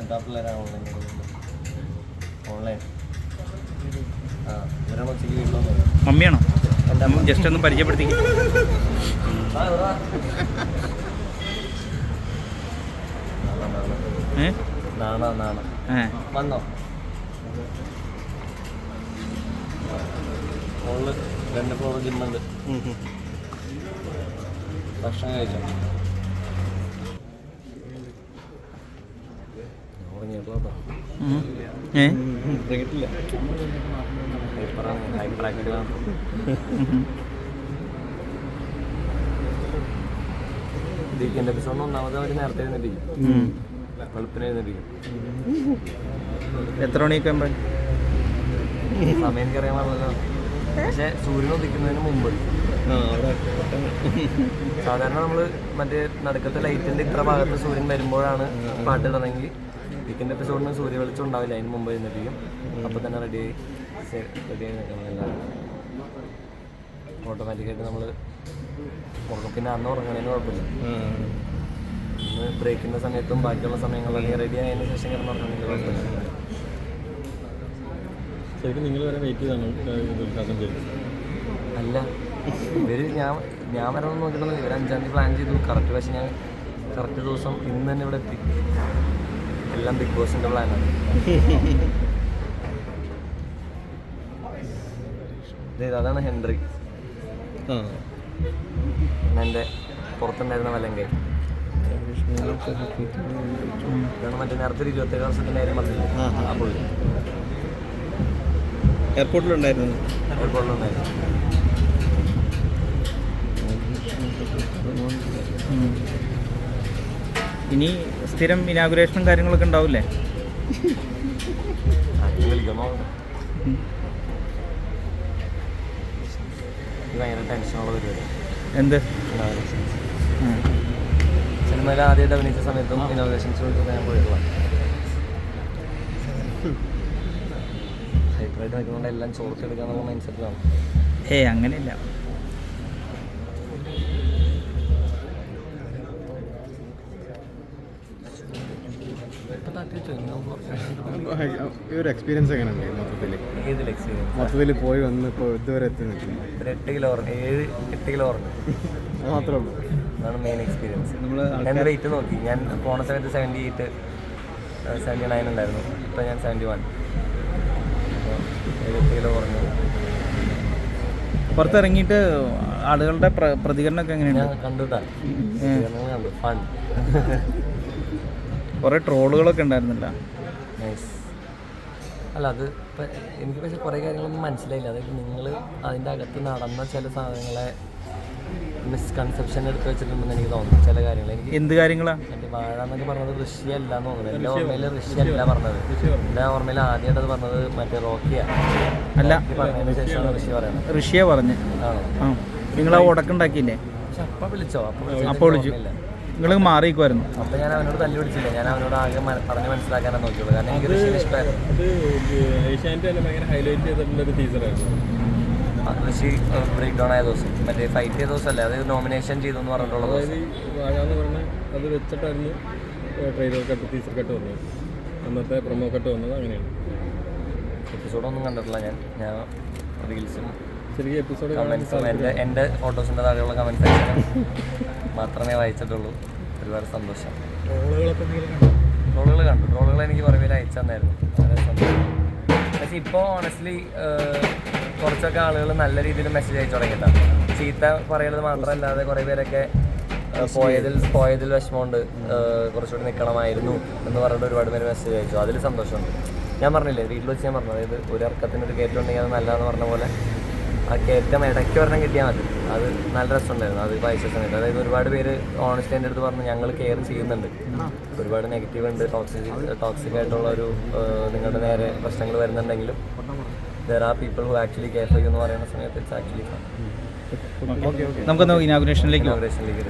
എന്താ പിള്ളേരാണ് ഓൺലൈൻ ഇവരാണോ ഉച്ചയ്ക്ക് വീട്ടിലൊന്നും മമ്മിയാണോ? എൻ്റെ അമ്മ ജസ്റ്റ് ഒന്ന് പരിചയപ്പെടുത്തി. വന്നോ മുകളിൽ 2 ഫ്ലോർ ജിമ്മുണ്ട്. ഭക്ഷണം കഴിച്ചോ? ഇറങ്ങിയിട്ടില്ല. വീക്കെൻഡ് എപ്പിസോഡിന് ഒന്നാമത് അവർ നേരത്തെ എഴുന്നേറ്റിരിക്കും, വെളുപ്പിന് എഴുന്നേറ്റിരിക്കും. എത്ര മണിയൊക്കെ സമയം എനിക്കറിയാൻ പാടില്ലല്ലോ. പക്ഷെ സൂര്യൻ ഉദിക്കുന്നതിന് മുമ്പ് സാധാരണ നമ്മൾ മറ്റേ നടുക്കത്തെ ലൈറ്റിൻ്റെ ഇത്ര ഭാഗത്ത് സൂര്യൻ വരുമ്പോഴാണ് പാട്ടിടണമെങ്കിൽ വീക്കെൻഡ് എപ്പിസോഡിന് സൂര്യ വെളിച്ചം ഉണ്ടാവില്ല. അതിന് മുമ്പ് എഴുന്നേറ്റിരിക്കും. അപ്പോൾ തന്നെ റെഡിയായി നിൽക്കണം എല്ലാവരും. ഓട്ടോമാറ്റിക്കായിട്ട് നമ്മൾ ഉറങ്ങും. പിന്നെ അന്ന് ഉറങ്ങണേന് കുഴപ്പമില്ല. ഇന്ന് ബ്രേക്കിൻ്റെ സമയത്തും ബാക്കിയുള്ള സമയങ്ങളിലൊക്കെ റെഡി ആയതിനു ശേഷം കിടന്ന് ഉറങ്ങണമെങ്കിൽ കുഴപ്പമില്ല. ശരിക്കും നിങ്ങൾ വരെ വെയിറ്റ് ചെയ്താണ് അല്ല, ഇവർ ഞാൻ വരണമെന്ന് നോക്കിയിട്ടൊന്നും ഇവർ 5-ാം തീയതി പ്ലാൻ ചെയ്തു കറക്റ്റ്. പക്ഷേ ഞാൻ കറക്റ്റ് ദിവസം ഇന്ന് തന്നെ ഇവിടെ എത്തി. എല്ലാം ബിഗ് ബോസിൻ്റെ പ്ലാനാണ്. അതാണ് ഹെൻറി, എൻ്റെ പുറത്തുണ്ടായിരുന്ന വലങ്കൈ. ഇതാണ് മറ്റേ നേരത്തെ 27 വർഷത്തിൻ്റെ കാര്യം പറഞ്ഞില്ല, ആ പുള്ളി എയർപോർട്ടിലുണ്ടായിരുന്നു. ഇനി സ്ഥിരം ഇനാഗുറേഷനും കാര്യങ്ങളൊക്കെ ഉണ്ടാവില്ലേ? ഭയങ്കര ടെൻഷനുള്ള പരിപാടി. എന്ത് സിനിമയിൽ ആദ്യമായിട്ട് അഭിനയിച്ച സമയത്തും ഇനോഗ്രേഷൻസ് വിളിച്ചപ്പോൾ ഞാൻ പോയിട്ടുള്ള ഹൈപ്പറായിട്ട് നിൽക്കുന്നതുകൊണ്ട് എല്ലാം ചോർത്തെടുക്കാന്നുള്ള മൈൻഡ് സെറ്റിലാണ്. അങ്ങനെയില്ല. ഈ ഒരു എക്സ്പീരിയൻസ് എങ്ങനെയുണ്ട് മൊത്തത്തിൽ പോയി വന്ന് ഇപ്പോൾ ഇതുവരെ എത്തി നിൽക്കുന്നത്? 8 കിലോ 7-8 കിലോ ഓർമ്മ മാത്രമേ ഉള്ളൂ. അതാണ് മെയിൻ എക്സ്പീരിയൻസ്. ഞാൻ വെയിറ്റ് നോക്കി. ഞാൻ പോണ സമയത്ത് 78, 79 ഉണ്ടായിരുന്നു. ഇപ്പോൾ ഞാൻ 71. അപ്പോൾ 7-8 കിലോ കുറഞ്ഞു. പുറത്തിറങ്ങിയിട്ട് ആളുകളുടെ പ്രതികരണമൊക്കെ എങ്ങനെയാണ്? ഞാൻ കണ്ടുട്ടാ കണ്ടു. ഫൺ. കുറേ ട്രോളുകളൊക്കെ ഉണ്ടായിരുന്നില്ല? നൈസ്. അല്ല, അത് ഇപ്പം എനിക്ക് പക്ഷേ കുറേ കാര്യങ്ങളൊന്നും മനസ്സിലായില്ല. അതായത് നിങ്ങൾ അതിൻ്റെ അകത്ത് നടന്ന ചില സാധനങ്ങളെ മിസ്കൺസെപ്ഷൻ എടുത്ത് വെച്ചിട്ടുണ്ടെന്ന് എനിക്ക് തോന്നുന്നു. ചില കാര്യങ്ങൾ എനിക്ക് എന്ത് കാര്യങ്ങളാണ്? എൻ്റെ വാഴ എന്നൊക്കെ പറഞ്ഞത് ഋഷി അല്ല എന്ന് തോന്നുന്നു. എൻ്റെ ഓർമ്മയിൽ ഋഷി അല്ല പറഞ്ഞത്. എൻ്റെ ഓർമ്മയിൽ ആദ്യമായിട്ട് അത് പറഞ്ഞത് മറ്റേ റോക്കിയാണ്. അല്ല, പറഞ്ഞതിന് ശേഷമാണ് ഋഷി പറയുന്നത്. ഋഷിയെ പറഞ്ഞ് ആണോ? നിങ്ങൾ ആ ഉടക്കുണ്ടാക്കിയില്ലേ? പക്ഷെ അപ്പം വിളിച്ചോ? അപ്പോൾ വിളിച്ചു. നിങ്ങൾ മാറിക്കുമായിരുന്നു. അപ്പം ഞാൻ അവനോട് തല്ലി പിടിച്ചില്ല. ഞാൻ അവനോട് ആകെ പറഞ്ഞ് മനസ്സിലാക്കാനാണ് നോക്കിയുള്ളൂ. കാരണം എനിക്ക് ഋഷിനെ ഇഷ്ടമായിരുന്നു. ഋഷി ബ്രേക്ക് ഡൗൺ ആയ ദിവസം, മറ്റേ ഫൈറ്റ് ചെയ്ത ദിവസമല്ലേ, അത് നോമിനേഷൻ ചെയ്തു എന്ന് പറഞ്ഞിട്ടുള്ള ദിവസം. അത് വെച്ചിട്ടായിരുന്നു ട്രെയിലർ കട്ട്, ടീസർ കട്ട് വന്നത്, അന്നത്തെ പ്രൊമോ കട്ട് വന്നത്. അങ്ങനെയാണ്. എപ്പിസോഡൊന്നും കണ്ടിട്ടില്ല ഞാൻ റീൽസും ചെറിയ എപ്പിസോഡ് കമൻസും എൻ്റെ ഫോട്ടോസിൻ്റെ താഴെയുള്ള കമൻസ് മാത്രമേ വായിച്ചിട്ടുള്ളൂ. ഒരുപാട് സന്തോഷം. ട്രോളുകൾ കണ്ടു. ട്രോളുകൾ എനിക്ക് കുറേ പേര് അയച്ചു തന്നായിരുന്നു. വളരെ സന്തോഷം. പക്ഷേ ഇപ്പോൾ ഓണസ്റ്റ്ലി കുറച്ചൊക്കെ ആളുകൾ നല്ല രീതിയിൽ മെസ്സേജ് അയച്ചു തുടങ്ങിയിട്ടാണ്. ചീത്ത പറയുന്നത് മാത്രമല്ലാതെ കുറേ പേരൊക്കെ പോയതിൽ വിഷമമുണ്ട്, കുറച്ചുകൂടി നിൽക്കണമായിരുന്നു എന്ന് പറഞ്ഞിട്ട് ഒരുപാട് പേര് മെസ്സേജ് അയച്ചു. അതിൽ സന്തോഷമുണ്ട്. ഞാൻ പറഞ്ഞില്ലേ, വീട്ടിൽ വെച്ച് ഞാൻ പറഞ്ഞു, അതായത് ഒരു ഇറക്കത്തിനൊരു കയറ്റം ഉണ്ടെങ്കിൽ അത് നല്ലതെന്ന് പറഞ്ഞ പോലെ ആ കയറ്റം ഇടയ്ക്ക് ഒരെണ്ണം കിട്ടിയാൽ മതി. അത് നല്ല രസമുണ്ടായിരുന്നു. അത് വായിച്ച സമയത്ത് അതായത് ഒരുപാട് പേര് ഓണസ്റ്റ് എൻ്റെ അടുത്ത് പറഞ്ഞു ഞങ്ങൾ കെയർ ചെയ്യുന്നുണ്ട്. ഒരുപാട് നെഗറ്റീവ് ഉണ്ട്, ടോക്സിക് ആയിട്ടുള്ള ഒരു നിങ്ങളുടെ നേരെ പ്രശ്നങ്ങൾ വരുന്നുണ്ടെങ്കിലും there are people who actually care for you എന്ന് പറയുന്ന സമയത്ത് it's actually fun. നമുക്കൊന്ന് ഇനാഗുറേഷനിലേക്ക് ഇനാഗുറേഷനിലേക്ക്